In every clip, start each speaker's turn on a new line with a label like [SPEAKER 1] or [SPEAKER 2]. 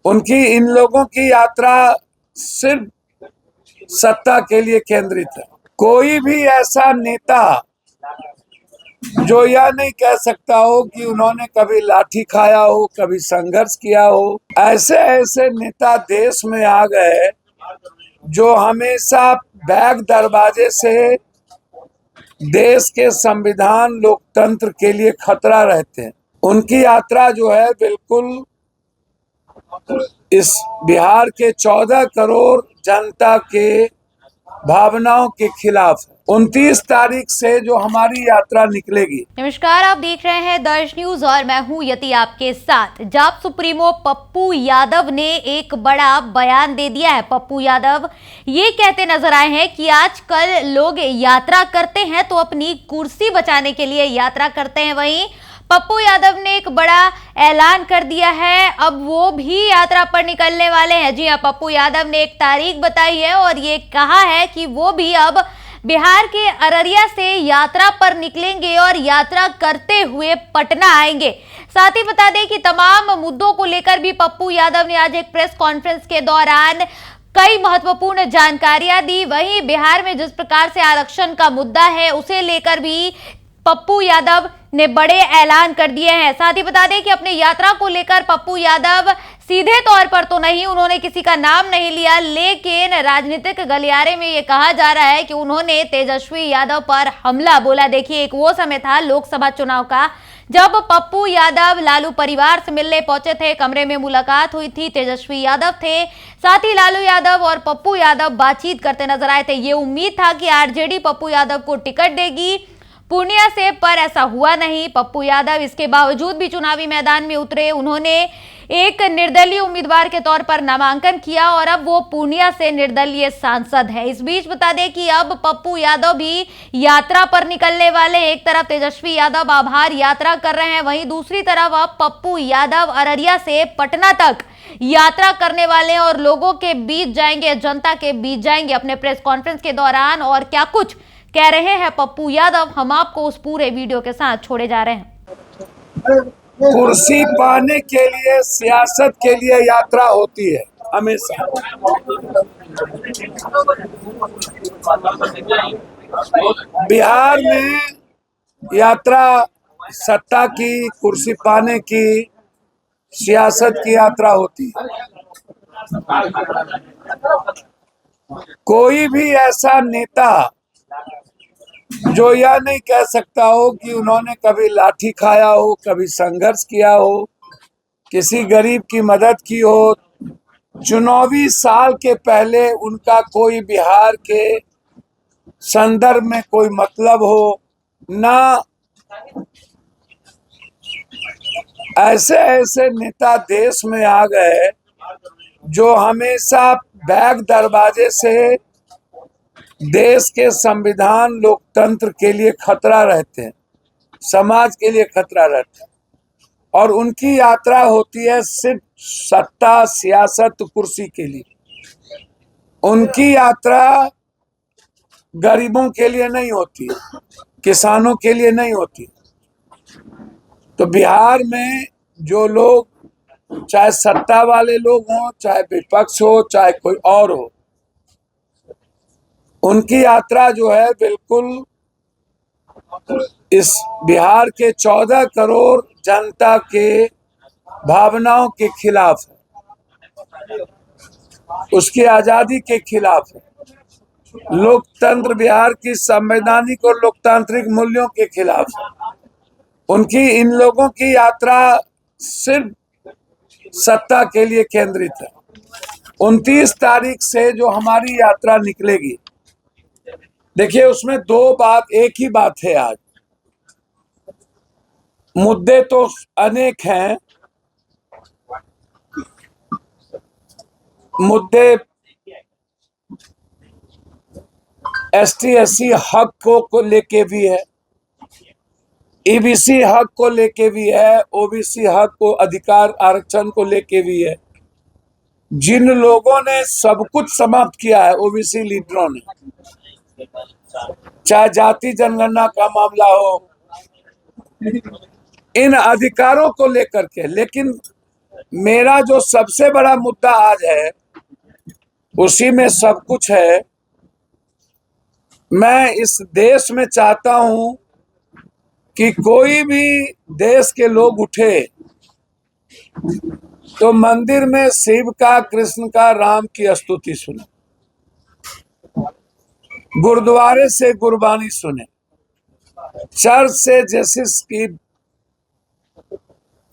[SPEAKER 1] उनकी इन लोगों की यात्रा सिर्फ सत्ता के लिए केंद्रित है। कोई भी ऐसा नेता जो यह नहीं कह सकता हो कि उन्होंने कभी लाठी खाया हो, कभी संघर्ष किया हो, ऐसे ऐसे नेता देश में आ गए जो हमेशा बैक दरवाजे से देश के संविधान लोकतंत्र के लिए खतरा रहते हैं। उनकी यात्रा जो है बिल्कुल इस बिहार के 14 करोड़ जनता के भावनाओं के खिलाफ है। 29 तारीख से जो हमारी यात्रा निकलेगी।
[SPEAKER 2] नमस्कार, आप देख रहे हैं दर्श न्यूज और मैं हूं यति आपके साथ। जाप सुप्रीमो पप्पू यादव ने एक बड़ा बयान दे दिया है। पप्पू यादव ये कहते नजर आए हैं कि आजकल लोग यात्रा करते हैं तो अपनी कुर्सी बचाने के लिए यात्रा करते हैं। वहीं पप्पू यादव ने एक बड़ा ऐलान कर दिया है, अब वो भी यात्रा पर निकलने वाले हैं। जी हां, पप्पू यादव ने एक तारीख बताई है और ये कहा है कि वो भी अब बिहार के अररिया से यात्रा पर निकलेंगे और यात्रा करते हुए पटना आएंगे। साथ ही बता दें कि तमाम मुद्दों को लेकर भी पप्पू यादव ने आज एक प्रेस कॉन्फ्रेंस के दौरान कई महत्वपूर्ण जानकारियां दी। वहीं बिहार में जिस प्रकार से आरक्षण का मुद्दा है उसे लेकर भी पप्पू यादव ने बड़े ऐलान कर दिए हैं। साथ ही बता दें कि अपनी यात्रा को लेकर पप्पू यादव सीधे तौर पर तो नहीं, उन्होंने किसी का नाम नहीं लिया, लेकिन राजनीतिक गलियारे में ये कहा जा रहा है कि उन्होंने तेजस्वी यादव पर हमला बोला। देखिए, एक वो समय था लोकसभा चुनाव का जब पप्पू यादव लालू परिवार से मिलने पहुंचे थे। कमरे में मुलाकात हुई थी, तेजस्वी यादव थे, साथ ही लालू यादव और पप्पू यादव बातचीत करते नजर आए थे। ये उम्मीद था कि आरजेडी पप्पू यादव को टिकट देगी पूर्णिया से, पर ऐसा हुआ नहीं। पप्पू यादव इसके बावजूद भी चुनावी मैदान में उतरे। उन्होंने एक निर्दलीय उम्मीदवार के तौर पर नामांकन किया और अब वो पूर्णिया से निर्दलीय सांसद है। इस बीच बता दें कि अब पप्पू यादव भी यात्रा पर निकलने वाले। एक तरफ तेजस्वी यादव आभार यात्रा कर रहे हैं, वहीं दूसरी तरफ अब पप्पू यादव अररिया से पटना तक यात्रा करने वाले और लोगों के बीच जाएंगे, जनता के बीच जाएंगे। अपने प्रेस कॉन्फ्रेंस के दौरान और क्या कुछ कह रहे हैं पप्पू यादव, हम आपको उस पूरे वीडियो के साथ छोड़े जा रहे हैं।
[SPEAKER 1] कुर्सी पाने के लिए, सियासत के लिए यात्रा होती है हमेशा। बिहार में यात्रा सत्ता की, कुर्सी पाने की, सियासत की यात्रा होती है। कोई भी ऐसा नेता जो यह नहीं कह सकता हो कि उन्होंने कभी लाठी खाया हो, कभी संघर्ष किया हो, किसी गरीब की मदद की हो, चुनावी साल के पहले उनका कोई बिहार के संदर्भ में कोई मतलब हो ना, ऐसे ऐसे नेता देश में आ गए जो हमेशा बैक दरवाजे से देश के संविधान लोकतंत्र के लिए खतरा रहते हैं, समाज के लिए खतरा रहते हैं। और उनकी यात्रा होती है सिर्फ सत्ता, सियासत, कुर्सी के लिए। उनकी यात्रा गरीबों के लिए नहीं होती, किसानों के लिए नहीं होती। तो बिहार में जो लोग, चाहे सत्ता वाले लोग हों, चाहे विपक्ष हो, चाहे कोई और हो, उनकी यात्रा जो है बिल्कुल इस बिहार के 14 करोड़ जनता के भावनाओं के खिलाफ है, उसकी आजादी के खिलाफ है, लोकतंत्र, बिहार की संवैधानिक और लोकतांत्रिक मूल्यों के खिलाफ है। उनकी इन लोगों की यात्रा सिर्फ सत्ता के लिए केंद्रित है। 29 तारीख से जो हमारी यात्रा निकलेगी, देखिए उसमें एक ही बात है। आज मुद्दे तो अनेक हैं, मुद्दे एसटी एससी हक को लेके भी है, ईबीसी हक को लेके भी है, ओबीसी हक को, अधिकार आरक्षण को लेके भी है। जिन लोगों ने सब कुछ समाप्त किया है, ओबीसी लीडरों ने, चाहे जाति जनगणना का मामला हो, इन अधिकारों को लेकर के, लेकिन मेरा जो सबसे बड़ा मुद्दा आज है, उसी में सब कुछ है। मैं इस देश में चाहता हूं कि कोई भी देश के लोग उठे तो मंदिर में शिव का, कृष्ण का, राम की स्तुति सुने, गुरुद्वारे से गुरबानी सुने, चर्च से जीसस की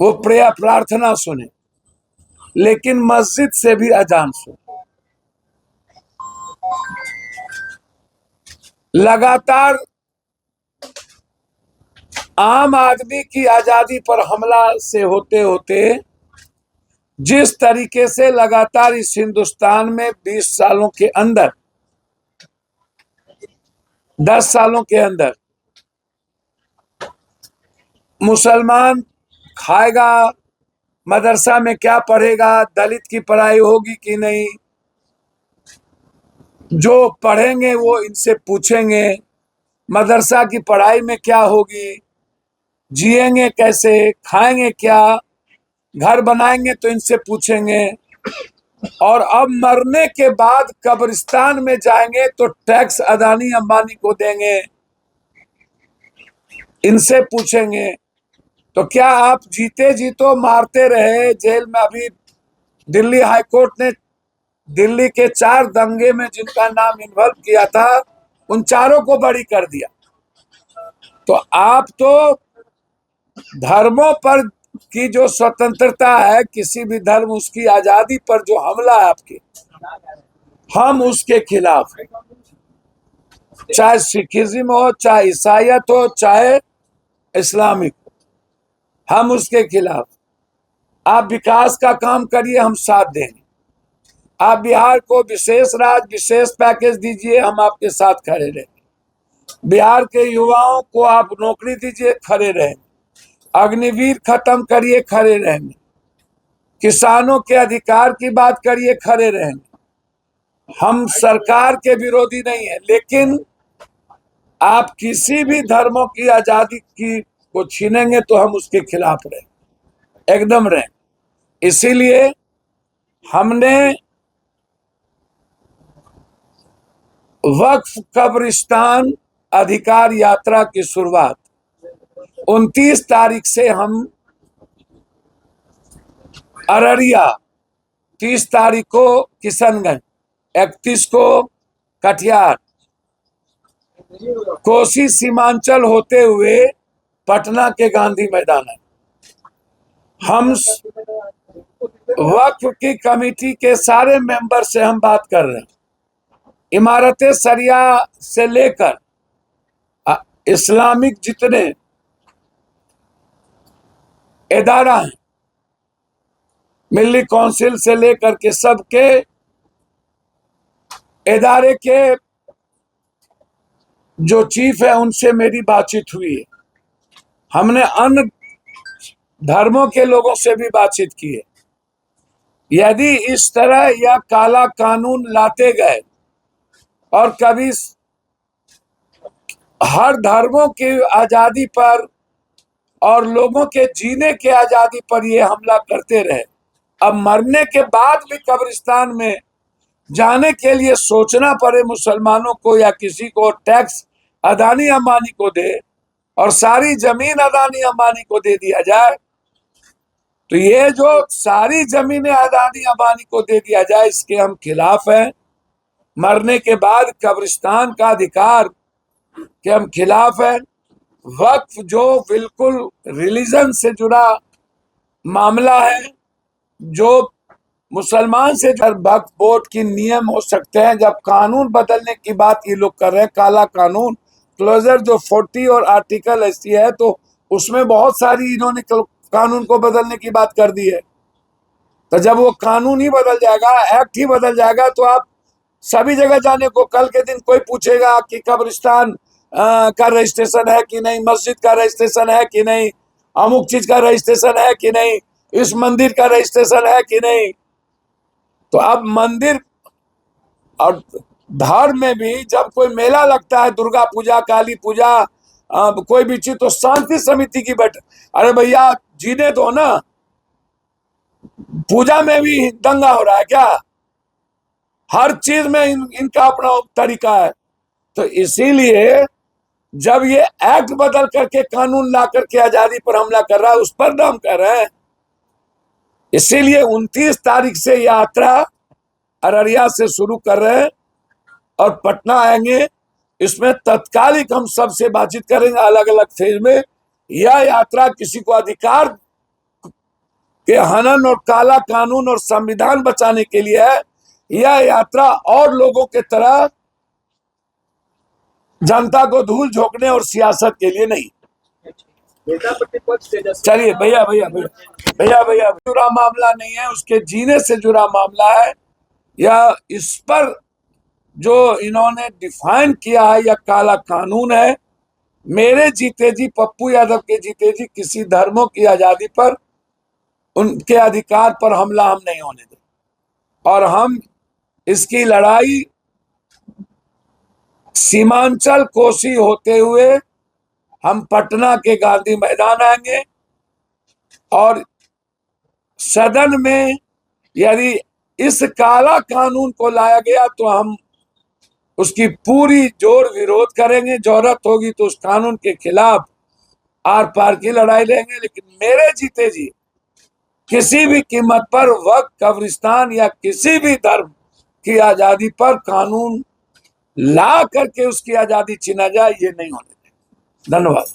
[SPEAKER 1] वो प्रेयर प्रार्थना सुने, लेकिन मस्जिद से भी अजान सुने। लगातार आम आदमी की आजादी पर हमला से होते होते जिस तरीके से लगातार इस हिंदुस्तान में 20 सालों के अंदर, 10 सालों के अंदर मुसलमान खाएगा, मदरसा में क्या पढ़ेगा, दलित की पढ़ाई होगी कि नहीं, जो पढ़ेंगे वो इनसे पूछेंगे मदरसा की पढ़ाई में क्या होगी, जिएंगे कैसे, खाएंगे क्या, घर बनाएंगे तो इनसे पूछेंगे, और अब मरने के बाद कब्रिस्तान में जाएंगे तो टैक्स अदानी अंबानी को देंगे, इनसे पूछेंगे। तो क्या आप जीते जी तो मारते रहे जेल में? अभी दिल्ली हाईकोर्ट ने दिल्ली के 4 दंगे में जिनका नाम इन्वॉल्व किया था, उन चारों को बरी कर दिया। तो आप तो धर्मों पर की जो स्वतंत्रता है, किसी भी धर्म, उसकी आजादी पर जो हमला है आपके, हम उसके खिलाफ हैं। चाहे सिखिज्म हो, चाहे ईसाईयत हो, चाहे इस्लामिक, हम उसके खिलाफ। आप विकास का काम करिए, हम साथ देंगे। आप बिहार को विशेष राज्य, विशेष पैकेज दीजिए, हम आपके साथ खड़े रहेंगे। बिहार के युवाओं को आप नौकरी दीजिए, खड़े रहेंगे। अग्निवीर खत्म करिए, खड़े रहेंगे। किसानों के अधिकार की बात करिए, खड़े रहेंगे। हम सरकार के विरोधी नहीं है, लेकिन आप किसी भी धर्मों की आजादी की को छीनेंगे तो हम उसके खिलाफ रहें, एकदम रहें। इसीलिए हमने वक्फ कब्रिस्तान अधिकार यात्रा की शुरुआत 29 तारीख से हम अररिया, 30 तारीख को किशनगंज, 31 को कटिहार, कोसी सीमांचल होते हुए पटना के गांधी मैदान है। हम वक्फ की कमेटी के सारे मेंबर से हम बात कर रहे हैं। इमारतें सरिया से लेकर इस्लामिक जितने इदारा हैं, मिल्ली काउंसिल से लेकर के सबके इदारे के जो चीफ है, उनसे मेरी बातचीत हुई है। हमने अन्य धर्मों के लोगों से भी बातचीत की है। यदि इस तरह या काला कानून लाते गए और कभी हर धर्मों की आजादी पर और लोगों के जीने के आजादी पर ये हमला करते रहे, अब मरने के बाद भी कब्रिस्तान में जाने के लिए सोचना पड़े मुसलमानों को, या किसी को टैक्स अदानी अंबानी को दे और सारी जमीन अदानी अंबानी को दे दिया जाए, तो ये जो सारी जमीनें अदानी अंबानी को दे दिया जाए, इसके हम खिलाफ हैं। मरने के बाद कब्रिस्तान का अधिकार के हम खिलाफ हैं। वक्फ जो बिल्कुल रिलीजन से जुड़ा मामला है, जो मुसलमान से वक्फ बोर्ड की नियम हो सकते हैं। जब कानून बदलने की बात ये लोग कर रहे हैं, काला कानून, क्लोजर जो 40 और आर्टिकल ऐसी है, तो उसमें बहुत सारी इन्होंने कानून को बदलने की बात कर दी है। तो जब वो कानून ही बदल जाएगा, एक्ट ही बदल जाएगा, तो आप सभी जगह जाने को, कल के दिन कोई पूछेगा कि कब्रिस्तान का रजिस्ट्रेशन है कि नहीं, मस्जिद का रजिस्ट्रेशन है कि नहीं, अमुक चीज का रजिस्ट्रेशन है कि नहीं, इस मंदिर का रजिस्ट्रेशन है कि नहीं। तो अब मंदिर और धर्म में भी जब कोई मेला लगता है, दुर्गा पूजा, काली पूजा, कोई भी चीज, तो शांति समिति की बैठक, अरे भैया जीने दो ना। पूजा में भी दंगा हो रहा है क्या? हर चीज में इनका अपना तरीका है। तो इसीलिए जब ये एक्ट बदल करके कानून ला करके आजादी पर हमला कर रहा है, उस पर हम कर रहे हैं। इसीलिए 29 तारीख से यात्रा अररिया से शुरू कर रहे हैं और पटना आएंगे। इसमें तत्कालिक हम सबसे बातचीत करेंगे अलग अलग फेज में। यह यात्रा किसी को अधिकार के हनन और काला कानून और संविधान बचाने के लिए है। यह यात्रा और लोगों के तरह जनता को धूल झोंकने और सियासत के लिए नहीं। चलिए भैया जुड़ा मामला नहीं है, उसके जीने से जुड़ा मामला है। यह इस पर जो इन्होंने डिफाइन किया है यह काला कानून है। मेरे जीते जी, पप्पू यादव के जीते जी किसी धर्मों की आजादी पर, उनके अधिकार पर हमला हम नहीं होने दें। और हम इसकी लड़ाई सीमांचल कोसी होते हुए हम पटना के गांधी मैदान आएंगे और सदन में यदि इस काला कानून को लाया गया तो हम उसकी पूरी जोर विरोध करेंगे। जरूरत होगी तो उस कानून के खिलाफ आर पार की लड़ाई लेंगे। लेकिन मेरे जीते जी किसी भी कीमत पर वक्त, कब्रिस्तान या किसी भी धर्म की आजादी पर कानून ला करके उसकी आजादी छीना जाए, ये नहीं होने देंगे। धन्यवाद।